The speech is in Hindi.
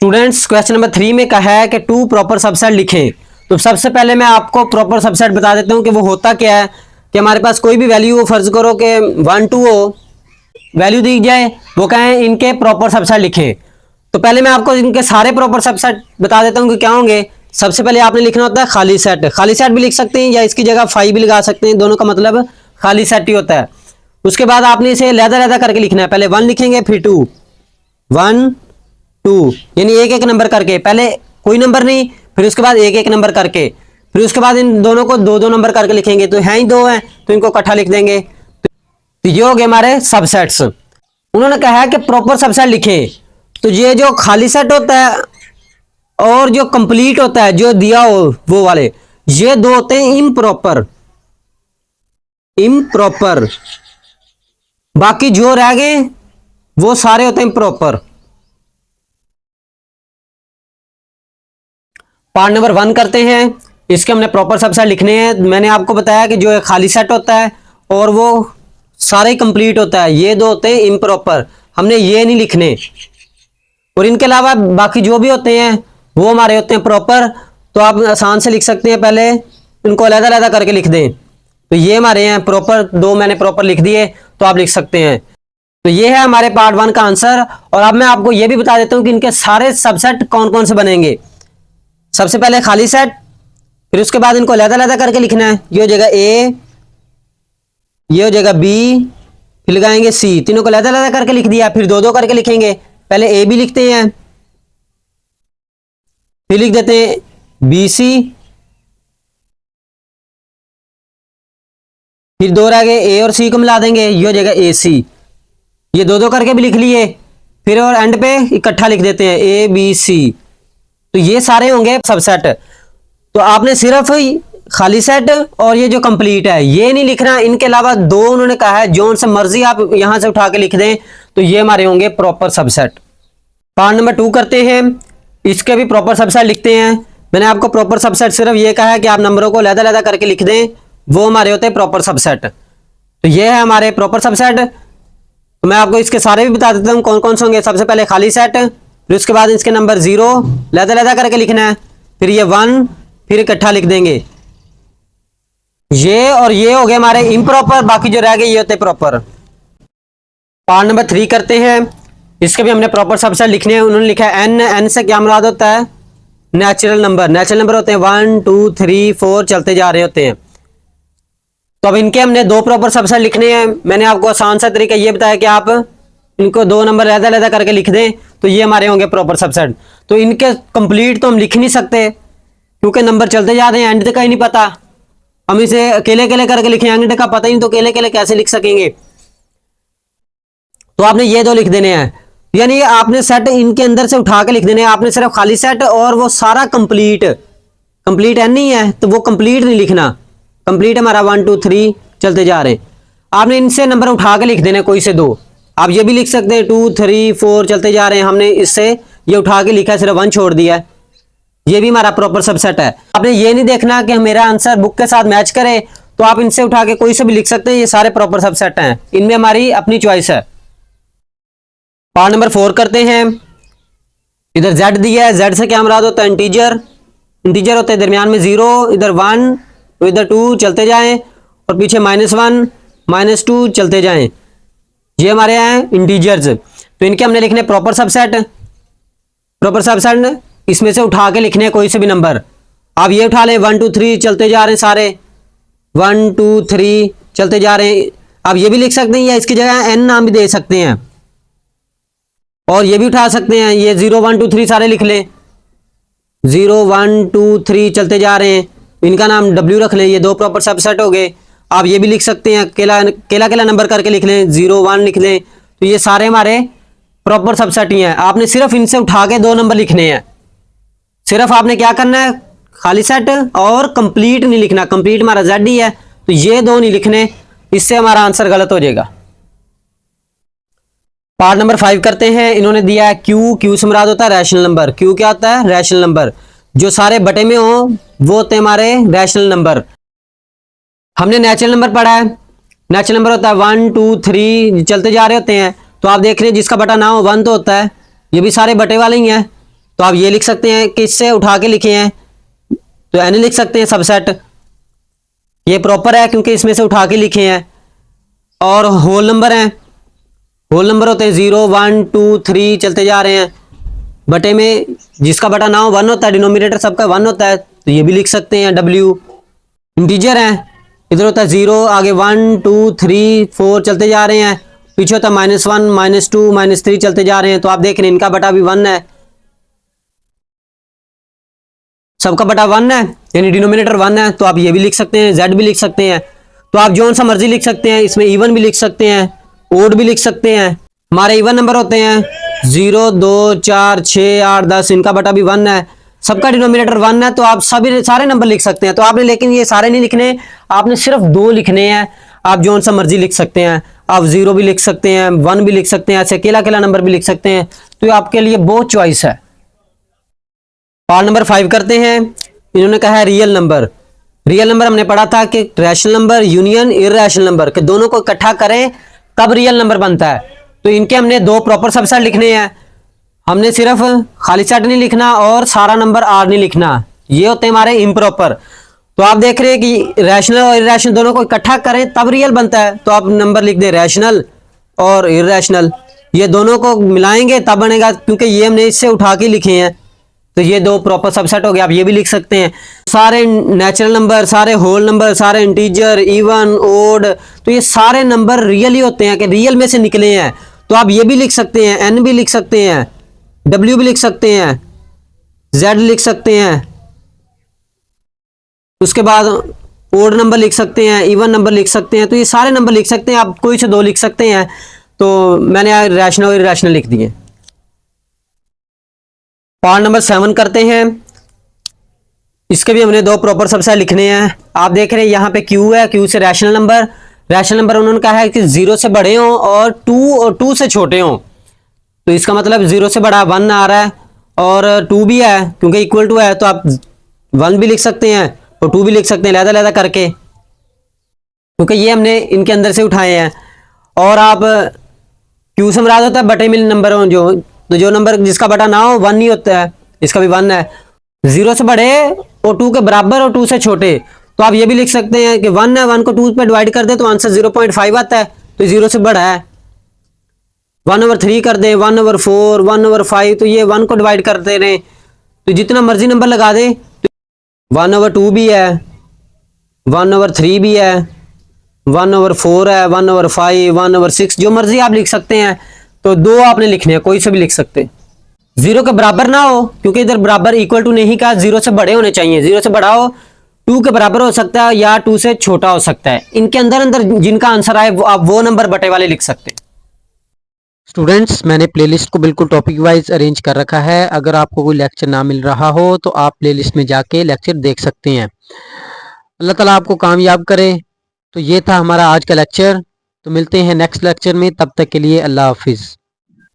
स्टूडेंट्स क्वेश्चन नंबर 3 में कहा है कि टू प्रॉपर सबसेट लिखें। तो सबसे पहले मैं आपको प्रॉपर सबसेट बता देता हूं कि वो होता क्या है। कि हमारे पास कोई भी वैल्यू हो, फर्ज करो कि 1 2 हो, वैल्यू दी जाए, वो कहें इनके प्रॉपर सबसेट लिखें। तो पहले मैं आपको इनके सारे प्रॉपर सबसेट बता देता हूं कि क्या होंगे। सबसे पहले आपने लिखना होता है खाली सेट। खाली सेट भी लिख सकते हैं या इसकी जगह फाई भी लगा सकते हैं, दोनों का मतलब खाली सेट ही होता है। उसके बाद आपने इसे लहदा करके लिखना है। पहले 1 लिखेंगे, फिर 2, 1 2, यानी एक एक नंबर करके, पहले कोई नंबर नहीं, फिर उसके बाद एक एक नंबर करके, फिर उसके बाद इन दोनों को दो दो नंबर करके लिखेंगे। तो हैं ही दो हैं तो इनको इकट्ठा लिख देंगे। तो ये हो गए हमारे सबसेट्स। उन्होंने कहा है कि प्रॉपर सबसेट लिखें। तो ये जो खाली सेट होता है और जो कंप्लीट होता है, जो दिया हो वो वाले, ये दो होते हैं इम्प्रॉपर। इम्प्रॉपर बाकी जो रह गए वो सारे होते हैं प्रॉपर। पार्ट नंबर 1 करते हैं। इसके हमने प्रॉपर सबसेट लिखने हैं। मैंने आपको बताया कि जो एक खाली सेट होता है और वो सारे कंप्लीट होता है, ये दो होते हैं इम्प्रॉपर, हमने ये नहीं लिखने। और इनके अलावा बाकी जो भी होते हैं वो हमारे होते हैं प्रॉपर। तो आप आसान से लिख सकते हैं, पहले इनको अलग-अलग करके लिख दें। तो ये हमारे हैं प्रॉपर, दो मैंने प्रॉपर लिख दिए, तो आप लिख सकते हैं। तो ये है हमारे पार्ट 1 का आंसर। और अब मैं आपको ये भी बता देता हूं कि इनके सारे सबसेट कौन कौन से बनेंगे। सबसे पहले खाली सेट, फिर उसके बाद इनको अलग-अलग करके लिखना है। ये हो जाएगा ए, ये हो जाएगा बी, फिर लगाएंगे सी। तीनों को अलग-अलग करके लिख दिया, फिर दो दो करके लिखेंगे। पहले ए बी लिखते हैं, फिर लिख देते हैं बी सी, फिर दो रह गए, ए और सी को मिला देंगे, ये हो जाएगा ए सी। ये दो दो करके भी लिख लिए, फिर और एंड पे इकट्ठा लिख देते हैं ए बी सी। तो ये सारे होंगे सबसेट। तो आपने सिर्फ खाली सेट और ये जो कंप्लीट है ये नहीं लिखना, इनके अलावा दो उन्होंने कहा है जो से मर्जी आप यहां से उठा के लिख दें, तो ये हमारे होंगे प्रॉपर सबसेट। पार्ट नंबर 2 करते हैं। इसके भी प्रॉपर सबसेट लिखते हैं। मैंने आपको प्रॉपर सबसेट सिर्फ ये कहा है कि आप नंबरों को अलग-अलग करके लिख दें, वो हमारे होते हैं प्रॉपर सबसेट। तो ये है हमारे प्रॉपर सबसेट। तो मैं आपको इसके सारे भी बता देता हूँ कौन कौन से होंगे। सबसे पहले खाली सेट, फिर उसके बाद इसके नंबर 0 अलग-अलग करके लिखना है, फिर ये 1, फिर इकट्ठा लिख देंगे। ये और ये हो गए हमारे इम्प्रॉपर, बाकी जो रह गए ये होते प्रॉपर। पार्ट नंबर 3 करते हैं। इसके भी हमने प्रॉपर सबसेट लिखने हैं। उन्होंने लिखा है एन। एन से क्या मुराद होता है? Natural number. नेचुरल नंबर होते हैं 1 2 3 4 चलते जा रहे होते हैं। तो अब इनके हमने दो प्रॉपर सबसेट लिखने हैं। मैंने आपको आसान सा तरीका ये बताया कि आप इनको दो नंबर अलग-अलग करके लिख दें, तो ये हमारे होंगे प्रॉपर सबसेट। तो इनके कंप्लीट तो हम लिख नहीं सकते क्योंकि नंबर चलते जा रहे हैं, एंड का ही नहीं पता। हम इसे अकेले अकेले करके लिखें, एंड का पता ही नहीं, तो अकेले अकेले कैसे लिख सकेंगे। तो आपने ये दो लिख देने हैं, यानी आपने सेट इनके अंदर से उठा के लिख देने हैं। आपने सिर्फ खाली सेट और वो सारा कंप्लीट, कंप्लीट एन नहीं है तो वो कंप्लीट नहीं लिखना। कंप्लीट हमारा 1 2 3 चलते जा रहे हैं। आपने इनसे नंबर उठा के लिख देने, कोई से दो। आप ये भी लिख सकते हैं 2 3 4 चलते जा रहे हैं, हमने इससे ये उठा के लिखा है, सिर्फ 1 छोड़ दिया है। ये भी हमारा प्रॉपर सबसेट है। आपने ये नहीं देखना कि मेरा आंसर बुक के साथ मैच करे, तो आप इनसे उठा के कोई से भी लिख सकते हैं। ये सारे प्रॉपर सबसेट हैं, इनमें हमारी अपनी चॉइस है। पार्ट नंबर 4 करते हैं। इधर z दिया है, z से क्या मुराद होता है? इंटीजर। इंटीजर होते हैं दरमियान में 0, इधर 1 तो इधर 2 चलते जाएं, और पीछे -1 -2 चलते जाएं। ये हमारे हैं इंटीजर्स। तो इनके हमने लिखने प्रॉपर सबसेट। प्रॉपर सबसेट इसमें से उठा के लिखने कोई से भी नंबर। आप ये उठा लें 1 2 3 चलते जा रहे हैं, सारे 1 2 3 चलते जा रहे हैं। आप ये भी लिख सकते हैं या इसकी जगह n नाम भी दे सकते हैं, और ये भी उठा सकते हैं। ये 0 1 2 3 सारे लिख लें, 0 1 2 3 चलते जा रहे हैं, इनका नाम W रख लें। ये दो प्रॉपर सबसेट हो गए। आप ये भी लिख सकते हैं, केला केला नंबर करके लिख लें, 0 1 लिख लें। तो ये सारे हमारे प्रॉपर सबसेट ही हैं। आपने सिर्फ इनसे उठा के दो नंबर लिखने हैं। सिर्फ आपने क्या करना है, खाली सेट और कंप्लीट नहीं लिखना। कंप्लीट हमारा Z ही है, तो ये दो नहीं लिखने, इससे हमारा आंसर गलत हो जाएगा। पार्ट नंबर 5 करते हैं। इन्होंने दिया है Q। Q से मुराद होता है रैशनल नंबर। Q क्या होता है? Rational number. जो सारे बटे में हो वो होते हैं हमारे रैशनल नंबर। हमने नेचुरल नंबर पढ़ा है। नेचुरल नंबर होता है 1 2 3 चलते जा रहे होते हैं। तो आप देख रहे हैं जिसका बटा ना हो 1 तो होता है, ये भी सारे बटे वाले ही हैं। तो आप ये लिख सकते हैं कि इससे उठा के लिखे हैं, तो एन लिख सकते हैं सबसेट, ये प्रॉपर है क्योंकि इसमें से उठा के लिखे हैं। और होल नंबर हैं, होल नंबर होते हैं 0 1 2 3 चलते जा रहे हैं, बटे में जिसका बटा ना हो 1 होता है, डिनोमिनेटर सबका 1 होता है, तो ये भी लिख सकते हैं W। इंटीजर हैं, इधर होता है 0, आगे 1 2 3 4 चलते जा रहे हैं, पीछे होता है -1 -2 -3 चलते जा रहे हैं। तो आप देख रहे हैं इनका बटा भी 1 है, सबका बटा 1 है, यानी डिनोमिनेटर 1 है। तो आप ये भी लिख सकते हैं, Z भी लिख सकते हैं। तो आप जो सा मर्जी लिख सकते हैं, इसमें इवन भी लिख सकते हैं, ओड भी लिख सकते हैं। हमारे इवन नंबर होते हैं 0 2 4 6 8 10, इनका बटा भी 1 है, सबका डिनोमिनेटर 1 है। तो आप सभी सारे नंबर लिख सकते हैं। तो आपने लेकिन ये सारे नहीं लिखने, आपने सिर्फ 2 लिखने हैं। आप जो सा मर्जी लिख सकते हैं, आप 0 भी लिख सकते हैं, 1 भी लिख सकते हैं, ऐसे अकेला अकेला नंबर भी लिख सकते हैं। तो ये आपके लिए बहुत चॉइस है। पार्ट नंबर 5 करते हैं। इन्होंने कहा है रियल नंबर। रियल नंबर हमने पढ़ा था कि rational number union irrational number के दोनों को इकट्ठा करें तब रियल नंबर बनता है। तो इनके हमने 2 प्रॉपर सबसेट लिखने हैं। हमने सिर्फ खाली सेट नहीं लिखना और सारा नंबर आर नहीं लिखना, ये होते हैं हमारे इम्प्रॉपर। तो आप देख रहे हैं कि रैशनल और इरैशनल दोनों को इकट्ठा करें तब रियल बनता है। तो आप नंबर लिख दें रैशनल और इरैशनल, ये दोनों को मिलाएंगे तब बनेगा, क्योंकि ये हमने इससे उठा के लिखे हैं। तो ये 2 प्रॉपर सबसेट हो गए। आप ये भी लिख सकते हैं। सारे नेचुरल नंबर, सारे होल नंबर, सारे इंटीजर, इवन, ओड, तो ये सारे नंबर रियल ही होते हैं कि रियल में से निकले हैं। तो आप ये भी लिख सकते हैं, एन भी लिख सकते हैं, डब्ल्यू भी लिख सकते हैं, जेड लिख सकते हैं, उसके बाद ओड नंबर लिख सकते हैं, इवन नंबर लिख सकते हैं। तो ये सारे नंबर लिख सकते हैं। आप कोई से 2 लिख सकते हैं। तो मैंने रैशनल और इरैशनल लिख दिए। पार्ट नंबर 7 करते हैं। इसके भी हमने 2 प्रॉपर सबसेट लिखने हैं। आप देख रहे हैं यहाँ पे क्यू है, क्यू से रैशनल नंबर। रैशनल नंबर उन्होंने कहा है कि 0 से बड़े हों और 2 से छोटे हों। तो इसका मतलब 0 से बड़ा 1 आ रहा है और 2 भी है, क्योंकि इक्वल टू है। तो आप 1 भी लिख सकते हैं और 2 भी लिख सकते हैं, लहदा लहदा करके, क्योंकि ये हमने इनके अंदर से उठाए हैं। और आप क्यू से मुराद होता है बटे में नंबर हो जो, तो जो नंबर जिसका बटा ना हो 1 नहीं होता है, इसका भी 1 है। 0 से बड़े और 2 के बराबर और 2 से छोटे। तो आप ये भी लिख सकते हैं कि 1 है, 1 को 2 पे डिवाइड कर दे तो आंसर 0.5 आता है, तो 0 से बड़ा है। 1/3 कर दे, 1/4, 1/5, तो ये 1 को डिवाइड करते रहे, तो जितना मर्जी नंबर लगा दे। तो 1/2 भी है, 1/3 भी है, 1/4 है, 1/5, 1/6, जो मर्जी आप लिख सकते हैं। तो 2 आपने लिखने हैं, कोई से भी लिख सकते हैं। 0 के बराबर ना हो, क्योंकि इधर बराबर इक्वल टू नहीं कहा, 0 से बड़े होने चाहिए। 0 से बड़ा हो, 2 के बराबर हो सकता है या 2 से छोटा हो सकता है। इनके अंदर अंदर जिनका आंसर आए आप वो नंबर बटे वाले लिख सकते हैं। स्टूडेंट्स, मैंने प्लेलिस्ट को बिल्कुल टॉपिक वाइज अरेंज कर रखा है। अगर आपको कोई लेक्चर ना मिल रहा हो तो आप प्लेलिस्ट में जाके लेक्चर देख सकते हैं। अल्लाह ताला आपको कामयाब करे। तो ये था हमारा आज का लेक्चर। तो मिलते हैं नेक्स्ट लेक्चर में, तब तक के लिए अल्लाह हाफिज़।